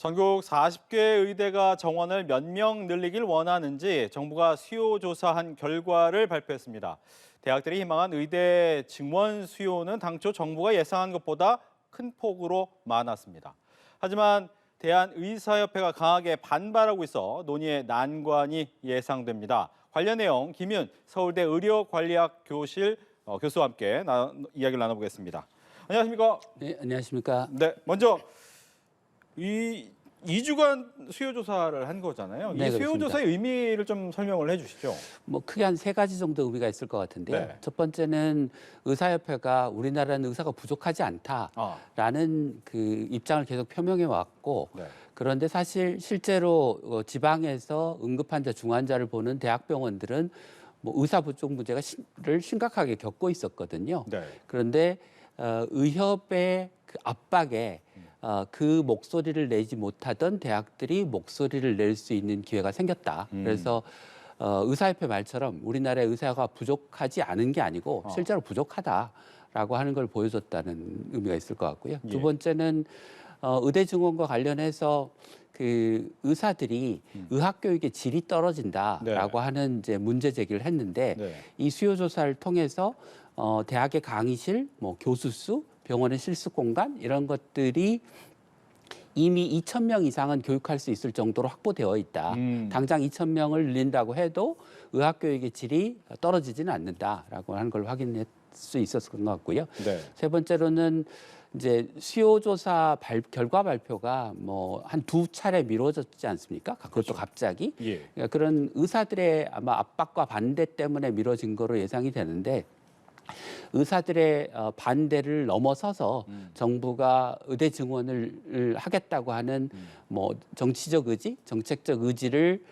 전국 40개 의대가 정원을 몇 명 늘리길 원하는지 정부가 수요 조사한 결과를 발표했습니다. 대학들이 희망한 의대 증원 수요는 당초 정부가 예상한 것보다 큰 폭으로 많았습니다. 하지만 대한의사협회가 강하게 반발하고 있어 논의의 난관이 예상됩니다. 관련 내용 김윤 서울대 의료관리학 교실 교수와 함께 이야기를 나눠보겠습니다. 안녕하십니까? 네, 안녕하십니까? 네, 먼저 이 2주간 수요 조사를 한 거잖아요. 네, 이 수요 그렇습니다. 조사의 의미를 좀 설명을 해주시죠. 뭐 크게 한 3가지 정도 의미가 있을 것 같은데요. 네. 첫 번째는 의사협회가 우리나라는 의사가 부족하지 않다라는 그 입장을 계속 표명해 왔고, 네. 그런데 사실 실제로 지방에서 응급환자, 중환자를 보는 대학병원들은 뭐 의사 부족 문제를 심각하게 겪고 있었거든요. 네. 그런데 의협의 그 압박에 그 목소리를 내지 못하던 대학들이 목소리를 낼 수 있는 기회가 생겼다. 그래서 의사협회 말처럼 우리나라의 의사가 부족하지 않은 게 아니고 실제로 부족하다라고 하는 걸 보여줬다는 의미가 있을 것 같고요. 예. 두 번째는 의대 증원과 관련해서 그 의사들이 의학 교육의 질이 떨어진다라고 네. 하는 이제 문제 제기를 했는데 네. 이 수요 조사를 통해서 대학의 강의실, 뭐 교수 수, 병원의 실습 공간 이런 것들이 이미 2,000명 이상은 교육할 수 있을 정도로 확보되어 있다. 당장 2,000명을 늘린다고 해도 의학 교육의 질이 떨어지지는 않는다라고 하는 걸 확인할 수 있었을 것 같고요. 네. 세 번째로는 이제 수요 조사 결과 발표가 뭐 한 2차례 미뤄졌지 않습니까? 그것도 그렇죠. 갑자기. 예. 그러니까 그런 의사들의 아마 압박과 반대 때문에 미뤄진 거로 예상이 되는데, 의사들의 반대를 넘어서서 정부가 의대 증원을 하겠다고 하는 뭐 정치적 의지, 정책적 의지를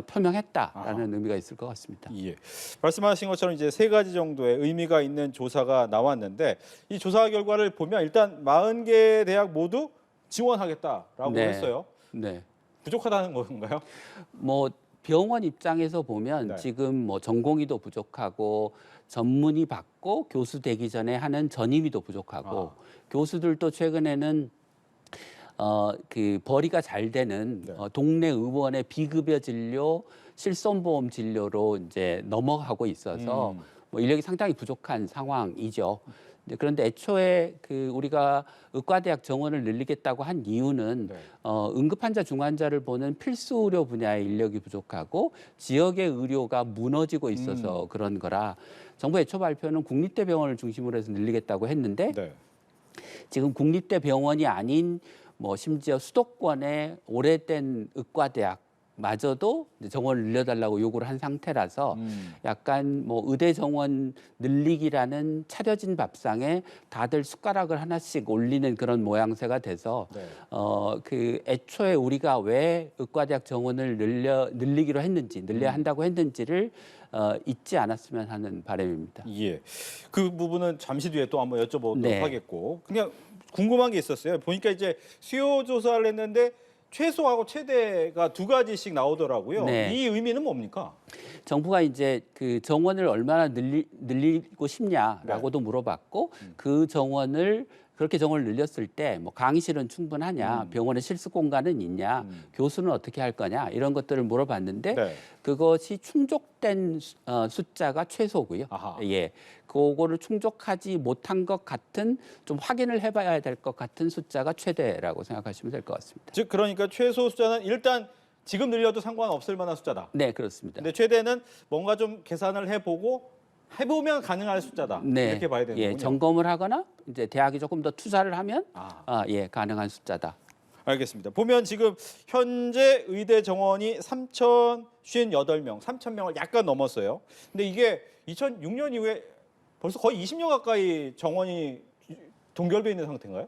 표명했다라는 의미가 있을 것 같습니다. 예. 말씀하신 것처럼 이제 3가지 정도의 의미가 있는 조사가 나왔는데 이 조사 결과를 보면 일단 40개 대학 모두 지원하겠다라고 네. 했어요. 네. 부족하다는 건가요? 뭐 병원 입장에서 보면 네. 지금 뭐 전공의도 부족하고 전문의 받고 교수 되기 전에 하는 전임의도 부족하고 교수들도 최근에는 그 벌이가 잘 되는 네. 동네 의원의 비급여 진료, 실손보험 진료로 이제 넘어가고 있어서 뭐 인력이 상당히 부족한 상황이죠. 그런데 애초에 그 우리가 의과대학 정원을 늘리겠다고 한 이유는 네. 응급환자, 중환자를 보는 필수 의료 분야의 인력이 부족하고 지역의 의료가 무너지고 있어서 그런 거라 정부 애초 발표는 국립대 병원을 중심으로 해서 늘리겠다고 했는데 네. 지금 국립대 병원이 아닌 뭐 심지어 수도권의 오래된 의과대학 마저도 정원을 늘려달라고 요구를 한 상태라서 약간 뭐 의대 정원 늘리기라는 차려진 밥상에 다들 숟가락을 하나씩 올리는 그런 모양새가 돼서 네. 그 애초에 우리가 왜 의과대학 정원을 늘리기로 했는지 늘려야 한다고 했는지를 잊지 않았으면 하는 바람입니다. 예. 그 부분은 잠시 뒤에 또 한번 여쭤보도록 네. 하겠고 그냥 궁금한 게 있었어요. 보니까 이제 수요 조사를 했는데 최소하고 최대가 2가지씩 나오더라고요. 네. 이 의미는 뭡니까? 정부가 이제 그 정원을 얼마나 늘리고 싶냐라고도 물어봤고 그 정원을 그렇게 정원을 늘렸을 때 뭐 강의실은 충분하냐, 병원에 실습 공간은 있냐, 교수는 어떻게 할 거냐 이런 것들을 물어봤는데 네. 그것이 충족된 숫자가 최소고요. 아하. 예, 그거를 충족하지 못한 것 같은 좀 확인을 해봐야 될 것 같은 숫자가 최대라고 생각하시면 될 것 같습니다. 즉 그러니까 최소 숫자는 일단 지금 늘려도 상관없을 만한 숫자다. 네, 그렇습니다. 근데 최대는 뭔가 좀 계산을 해보면 가능할 숫자다. 네, 이렇게 봐야 되는군요. 예, 점검을 하거나 이제 대학이 조금 더 투자를 하면 아. 예, 가능한 숫자다. 알겠습니다. 보면 지금 현재 의대 정원이 3,058명, 3,000명을 약간 넘었어요. 근데 이게 2006년 이후에 벌써 거의 20년 가까이 정원이 동결돼 있는 상태인가요?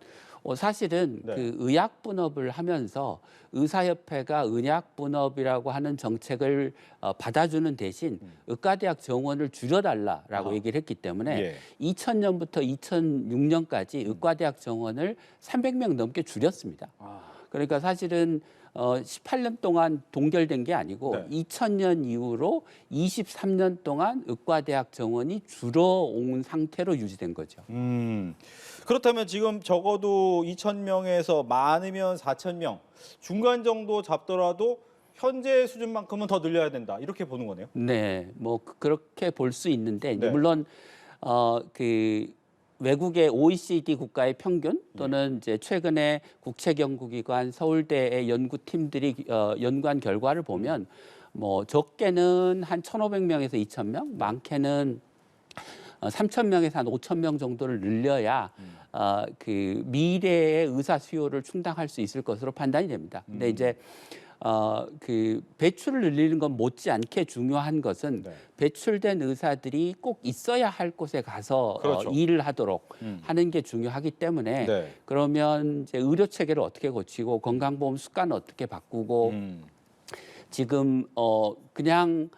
사실은 네. 그 의학 분업을 하면서 의사협회가 의학 분업이라고 하는 정책을 받아주는 대신 의과대학 정원을 줄여달라라고 얘기를 했기 때문에 예. 2000년부터 2006년까지 의과대학 정원을 300명 넘게 줄였습니다. 그러니까 사실은 18년 동안 동결된 게 아니고 네. 2000년 이후로 23년 동안 의과대학 정원이 줄어온 상태로 유지된 거죠. 그렇다면 지금 적어도 2,000명에서 많으면 4,000명 중간 정도 잡더라도 현재 수준만큼은 더 늘려야 된다. 이렇게 보는 거네요. 네, 뭐 그렇게 볼 수 있는데 이제 네. 물론 그 외국의 OECD 국가의 평균 또는 이제 최근에 국책연구기관 서울대의 연구팀들이 연구한 결과를 보면 뭐 적게는 한 1,500명에서 2,000명, 많게는 3,000명에서 한 5,000명 정도를 늘려야 그 미래의 의사 수요를 충당할 수 있을 것으로 판단이 됩니다. 근데 이제 그 배출을 늘리는 건 못지않게 중요한 것은 네. 배출된 의사들이 꼭 있어야 할 곳에 가서 그렇죠. 일을 하도록 하는 게 중요하기 때문에 네. 그러면 이제 의료 체계를 어떻게 고치고 건강보험 습관을 어떻게 바꾸고 지금 그냥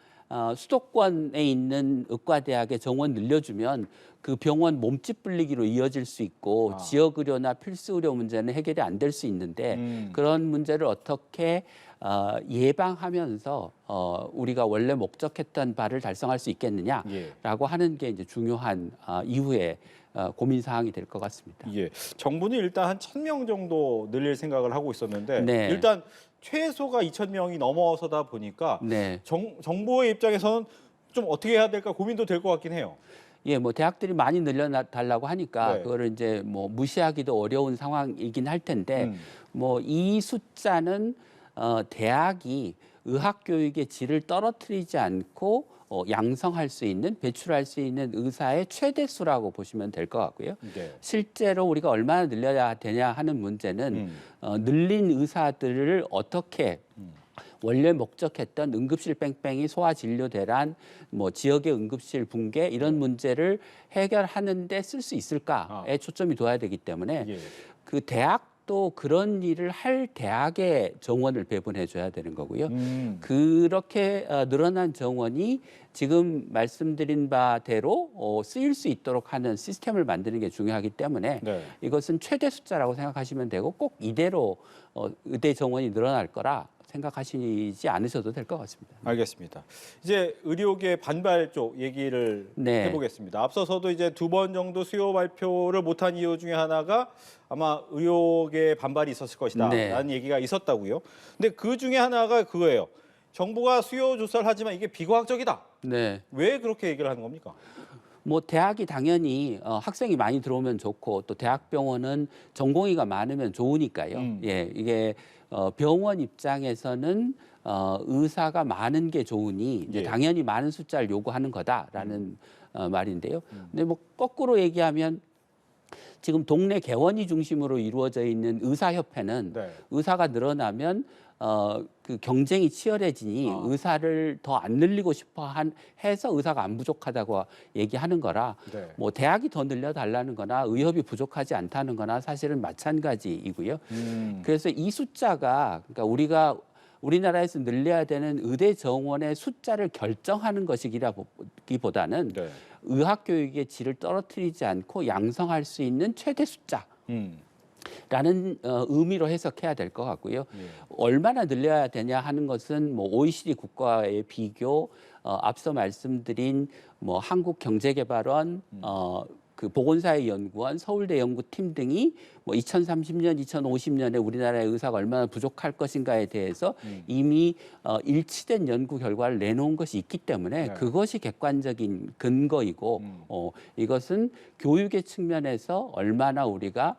수도권에 있는 의과대학의 정원 늘려주면 그 병원 몸집 불리기로 이어질 수 있고 지역 의료나 필수 의료 문제는 해결이 안 될 수 있는데 그런 문제를 어떻게 예방하면서 우리가 원래 목적했던 바를 달성할 수 있겠느냐라고 하는 게 이제 중요한 이후에 고민 사항이 될 것 같습니다. 예. 정부는 일단 한 1,000명 정도 늘릴 생각을 하고 있었는데 네. 일단 최소가 2,000명이 넘어서다 보니까 네. 정부의 입장에서는 좀 어떻게 해야 될까 고민도 될 것 같긴 해요. 예, 뭐 대학들이 많이 늘려달라고 하니까 네. 그거를 이제 뭐 무시하기도 어려운 상황이긴 할 텐데 뭐 이 숫자는 대학이 의학 교육의 질을 떨어뜨리지 않고 양성할 수 있는 배출할 수 있는 의사의 최대 수라고 보시면 될 것 같고요. 네. 실제로 우리가 얼마나 늘려야 되냐 하는 문제는 늘린 의사들을 어떻게 원래 목적했던 응급실 뺑뺑이 소아 진료 대란 뭐 지역의 응급실 붕괴 이런 문제를 해결하는 데 쓸 수 있을까에 초점이 둬야 되기 때문에 예. 그 대학도 그런 일을 할 대학의 정원을 배분해 줘야 되는 거고요. 그렇게 늘어난 정원이 지금 말씀드린 바대로 쓰일 수 있도록 하는 시스템을 만드는 게 중요하기 때문에 네. 이것은 최대 숫자라고 생각하시면 되고 꼭 이대로 의대 정원이 늘어날 거라 생각하시지 않으셔도 될 것 같습니다. 알겠습니다. 이제 의료계 반발 쪽 얘기를 네. 해보겠습니다. 앞서서도 이제 2번 정도 수요 발표를 못한 이유 중에 하나가 아마 의료계 반발이 있었을 것이다라는 네. 얘기가 있었다고요. 근데 그 중에 하나가 그거예요. 정부가 수요 조사를 하지만 이게 비과학적이다. 네. 왜 그렇게 얘기를 하는 겁니까? 뭐 대학이 당연히 학생이 많이 들어오면 좋고 또 대학병원은 전공의가 많으면 좋으니까요. 예, 이게 병원 입장에서는 의사가 많은 게 좋으니 이제 예. 당연히 많은 숫자를 요구하는 거다라는 말인데요. 근데 뭐 거꾸로 얘기하면 지금 동네 개원이 중심으로 이루어져 있는 의사협회는 네. 의사가 늘어나면 그 경쟁이 치열해지니 의사를 더 안 늘리고 해서 의사가 안 부족하다고 얘기하는 거라 네. 뭐 대학이 더 늘려달라는 거나 의협이 부족하지 않다는 거나 사실은 마찬가지이고요. 그래서 이 숫자가 그러니까 우리나라에서 늘려야 되는 의대 정원의 숫자를 결정하는 것이기보다는 네. 의학 교육의 질을 떨어뜨리지 않고 양성할 수 있는 최대 숫자. 라는 의미로 해석해야 될 것 같고요. 예. 얼마나 늘려야 되냐 하는 것은 뭐 OECD 국가의 비교, 앞서 말씀드린 뭐 한국경제개발원, 그 보건사회연구원, 서울대 연구팀 등이 뭐 2030년, 2050년에 우리나라의 의사가 얼마나 부족할 것인가에 대해서 이미 일치된 연구 결과를 내놓은 것이 있기 때문에 네. 그것이 객관적인 근거이고 이것은 교육의 측면에서 얼마나 우리가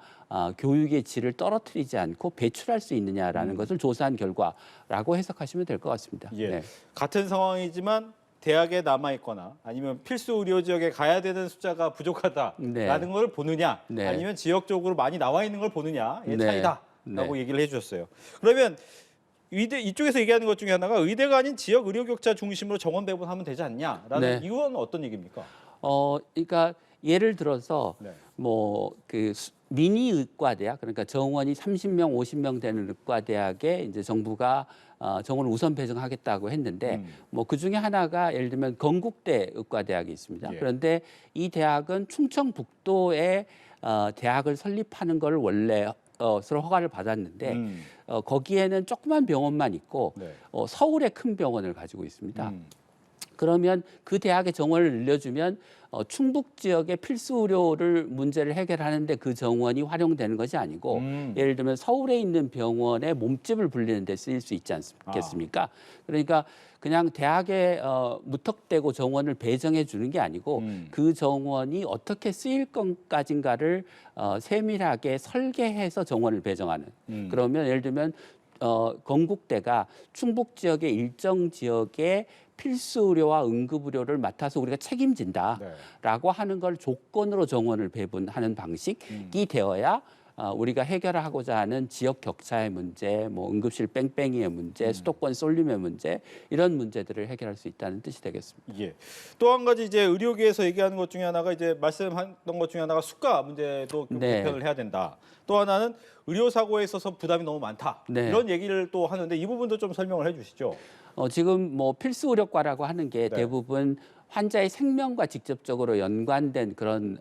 교육의 질을 떨어뜨리지 않고 배출할 수 있느냐라는 것을 조사한 결과라고 해석하시면 될 것 같습니다. 예. 네. 같은 상황이지만 대학에 남아 있거나 아니면 필수 의료 지역에 가야 되는 숫자가 부족하다라는 네. 걸 보느냐 네. 아니면 지역적으로 많이 나와 있는 걸 보느냐의 네. 차이다라고 네. 얘기를 해주셨어요. 그러면 의대 이쪽에서 얘기하는 것 중에 하나가 의대가 아닌 지역 의료격자 중심으로 정원 배분하면 되지 않냐라는 네. 이건 어떤 얘기입니까? 그러니까 예를 들어서 네. 뭐 그 미니 의과대학 그러니까 정원이 30명, 50명 되는 의과대학에 이제 정부가 정원을 우선 배정하겠다고 했는데 뭐 그 중에 하나가 예를 들면 건국대 의과대학이 있습니다. 예. 그런데 이 대학은 충청북도에 대학을 설립하는 걸 원래 것으로 허가를 받았는데 거기에는 조그만 병원만 있고 네. 서울에 큰 병원을 가지고 있습니다. 음. 그러면 그 대학의 정원을 늘려주면 충북 지역의 필수 의료를 문제를 해결하는데 그 정원이 활용되는 것이 아니고 예를 들면 서울에 있는 병원에 몸집을 불리는 데 쓰일 수 있지 않겠습니까? 그러니까 그냥 대학에 무턱대고 정원을 배정해 주는 게 아니고 그 정원이 어떻게 쓰일 것까지인가를 세밀하게 설계해서 정원을 배정하는. 그러면 예를 들면 건국대가 충북 지역의 일정 지역에 필수 의료와 응급 의료를 맡아서 우리가 책임진다라고 하는 걸 조건으로 정원을 배분하는 방식이 되어야 우리가 해결하고자 하는 지역 격차의 문제, 뭐 응급실 뺑뺑이의 문제, 수도권 쏠림의 문제 이런 문제들을 해결할 수 있다는 뜻이 되겠습니다. 예. 또 한 가지 이제 의료계에서 얘기하는 것 중에 하나가 이제 말씀했던 것 중에 하나가 수가 문제도 좀 네. 개편을 해야 된다. 또 하나는 의료 사고에 있어서 부담이 너무 많다. 네. 이런 얘기를 또 하는데 이 부분도 좀 설명을 해주시죠. 지금 뭐 필수 의료과라고 하는 게 네. 대부분 환자의 생명과 직접적으로 연관된 그런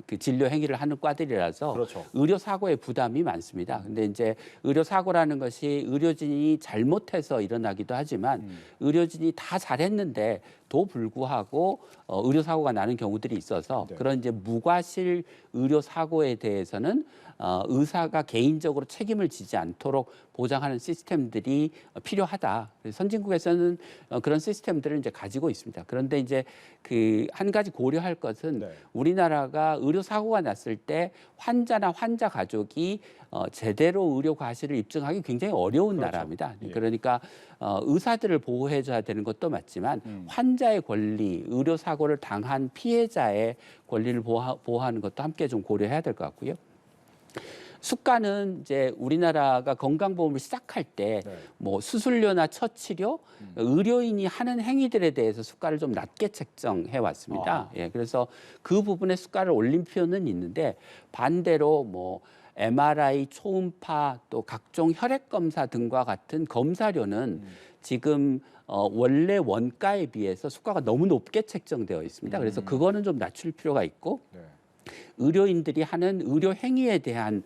그 진료 행위를 하는 과들이라서 그렇죠. 의료 사고에 부담이 많습니다. 근데 이제 의료 사고라는 것이 의료진이 잘못해서 일어나기도 하지만 의료진이 다 잘했는데도 불구하고 의료 사고가 나는 경우들이 있어서 네. 그런 이제 무과실 의료 사고에 대해서는 의사가 개인적으로 책임을 지지 않도록 보장하는 시스템들이 필요하다. 선진국에서는 그런 시스템들을 이제 가지고 있습니다. 그런데 이제 그 한 가지 고려할 것은 네. 우리나라가 의료 사고가 났을 때 환자나 환자 가족이 제대로 의료 과실을 입증하기 굉장히 어려운 그렇죠. 나라입니다. 예. 그러니까 의사들을 보호해줘야 되는 것도 맞지만 환자의 권리, 의료 사고를 당한 피해자의 권리를 보호하는 것도 함께 좀 고려해야 될 것 같고요. 수가는 이제 우리나라가 건강보험을 시작할 때 네. 뭐 수술료나 처치료, 의료인이 하는 행위들에 대해서 수가를 좀 낮게 책정해 왔습니다. 아하. 예, 그래서 그 부분에 수가를 올린 표현은 있는데 반대로 뭐 MRI, 초음파 또 각종 혈액 검사 등과 같은 검사료는 지금 원래 원가에 비해서 수가가 너무 높게 책정되어 있습니다. 그래서 그거는 좀 낮출 필요가 있고 네. 의료인들이 하는 의료 행위에 대한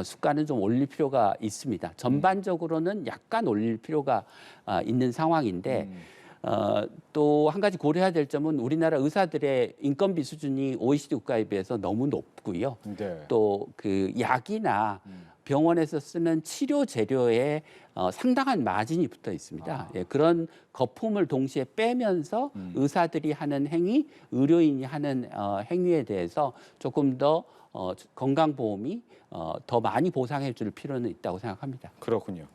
수가는 좀 올릴 필요가 있습니다. 전반적으로는 약간 올릴 필요가 있는 상황인데 또 한 가지 고려해야 될 점은 우리나라 의사들의 인건비 수준이 OECD 국가에 비해서 너무 높고요. 네. 또 그 약이나 병원에서 쓰는 치료 재료에 상당한 마진이 붙어 있습니다. 예, 그런 거품을 동시에 빼면서 의사들이 하는 행위, 의료인이 하는 행위에 대해서 조금 더 건강보험이 더 많이 보상해 줄 필요는 있다고 생각합니다. 그렇군요.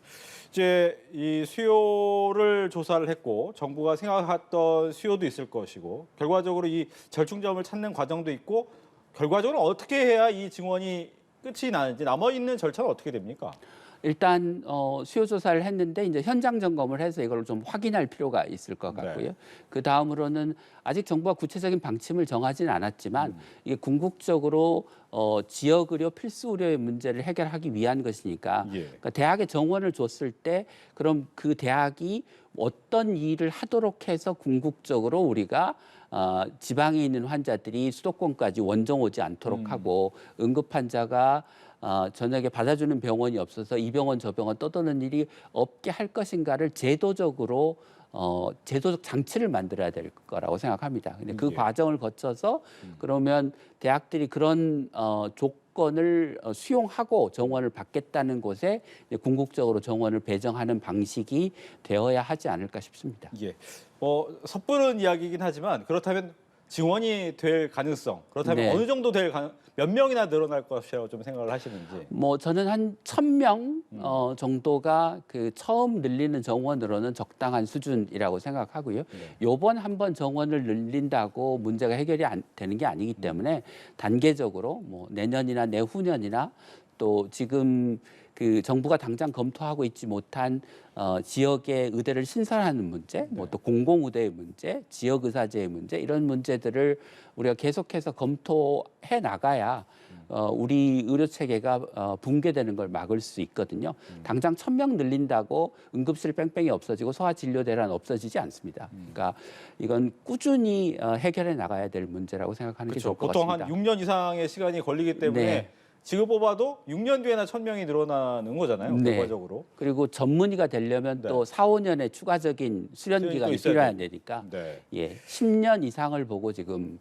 이제 이 수요를 조사를 했고 정부가 생각했던 수요도 있을 것이고 결과적으로 이 절충점을 찾는 과정도 있고 결과적으로 어떻게 해야 이 증원이 끝이 나는지 남아 있는 절차는 어떻게 됩니까? 일단 수요 조사를 했는데 이제 현장 점검을 해서 이걸 좀 확인할 필요가 있을 것 같고요. 네. 그 다음으로는 아직 정부가 구체적인 방침을 정하지는 않았지만 이게 궁극적으로 지역 의료, 필수 의료의 문제를 해결하기 위한 것이니까 예. 그러니까 대학에 정원을 줬을 때 그럼 그 대학이 어떤 일을 하도록 해서 궁극적으로 우리가 지방에 있는 환자들이 수도권까지 원정 오지 않도록 하고 응급 환자가 저녁에 받아주는 병원이 없어서 이 병원 저 병원 떠도는 일이 없게 할 것인가를 제도적으로 제도적 장치를 만들어야 될 거라고 생각합니다. 근데 그 예. 과정을 거쳐서 그러면 대학들이 그런 조건을 수용하고 정원을 받겠다는 곳에 이제 궁극적으로 정원을 배정하는 방식이 되어야 하지 않을까 싶습니다. 예. 섣부른 이야기이긴 하지만 그렇다면 증원이 될 가능성, 그렇다면 네. 어느 정도 몇 명이나 늘어날 것이라고 좀 생각을 하시는지. 뭐 저는 한 1,000명 정도가 그 처음 늘리는 정원으로는 적당한 수준이라고 생각하고요. 요번 한번 정원을 늘린다고 문제가 해결이 안 되는 게 아니기 때문에 단계적으로 뭐 내년이나 내후년이나 또 지금 그 정부가 당장 검토하고 있지 못한 지역의 의대를 신설하는 문제, 뭐 또 공공의대의 문제, 지역의사제의 문제 이런 문제들을 우리가 계속해서 검토해 나가야 우리 의료 체계가 붕괴되는 걸 막을 수 있거든요. 당장 1,000명 늘린다고 응급실 뺑뺑이 없어지고 소아 진료 대란 없어지지 않습니다. 그러니까 이건 꾸준히 해결해 나가야 될 문제라고 생각하는 게 그렇죠. 좋을 것 보통 같습니다. 한 6년 이상의 시간이 걸리기 때문에 네. 지금 뽑아도 6년 뒤에나 1,000명이 늘어나는 거잖아요. 네. 결과적으로. 그리고 전문의가 되려면 네. 또 4, 5년의 추가적인 수련 수련이 또 기간이 있어야 필요해야 되고. 되니까 네. 10년 이상을 보고 지금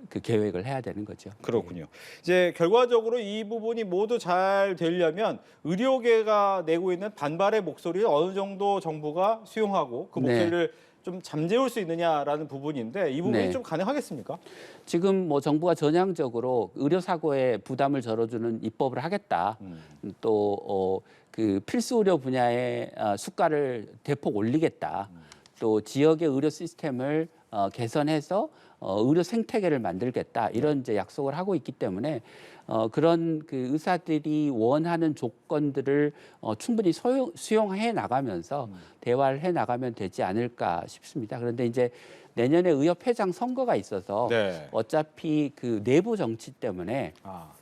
그 계획을 해야 되는 거죠. 그렇군요. 이제 결과적으로 이 부분이 모두 잘 되려면 의료계가 내고 있는 반발의 목소리를 어느 정도 정부가 수용하고 그 네. 목소리를 좀 잠재울 수 있느냐라는 부분인데 이 부분이 네. 좀 가능하겠습니까? 지금 뭐 정부가 전향적으로 의료 사고에 부담을 덜어주는 입법을 하겠다. 또 그 필수 의료 분야의 수가를 대폭 올리겠다. 또 지역의 의료 시스템을 개선해서 의료 생태계를 만들겠다. 이런 이제 약속을 하고 있기 때문에 그런 그 의사들이 원하는 조건들을 충분히 수용해 나가면서 대화를 해 나가면 되지 않을까 싶습니다. 그런데 이제 내년에 의협회장 선거가 있어서 네. 어차피 그 내부 정치 때문에 아,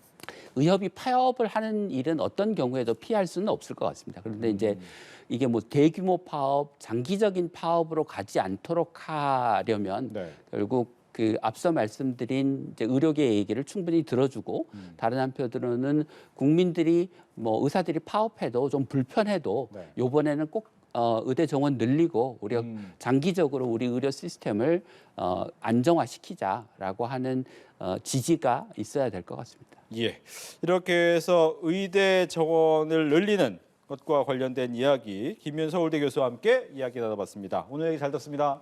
의협이 파업을 하는 일은 어떤 경우에도 피할 수는 없을 것 같습니다. 그런데 이제 이게 뭐 대규모 파업, 장기적인 파업으로 가지 않도록 하려면 네. 결국 그 앞서 말씀드린 이제 의료계 얘기를 충분히 들어주고 다른 한편으로는 국민들이 뭐 의사들이 파업해도 좀 불편해도 네. 요번에는 꼭 의대 정원 늘리고 우리가 장기적으로 우리 의료 시스템을 안정화시키자라고 하는 지지가 있어야 될 것 같습니다. 예. 이렇게 해서 의대 정원을 늘리는 것과 관련된 이야기 김윤 서울대 교수와 함께 이야기 나눠봤습니다. 오늘 얘기 잘 듣습니다.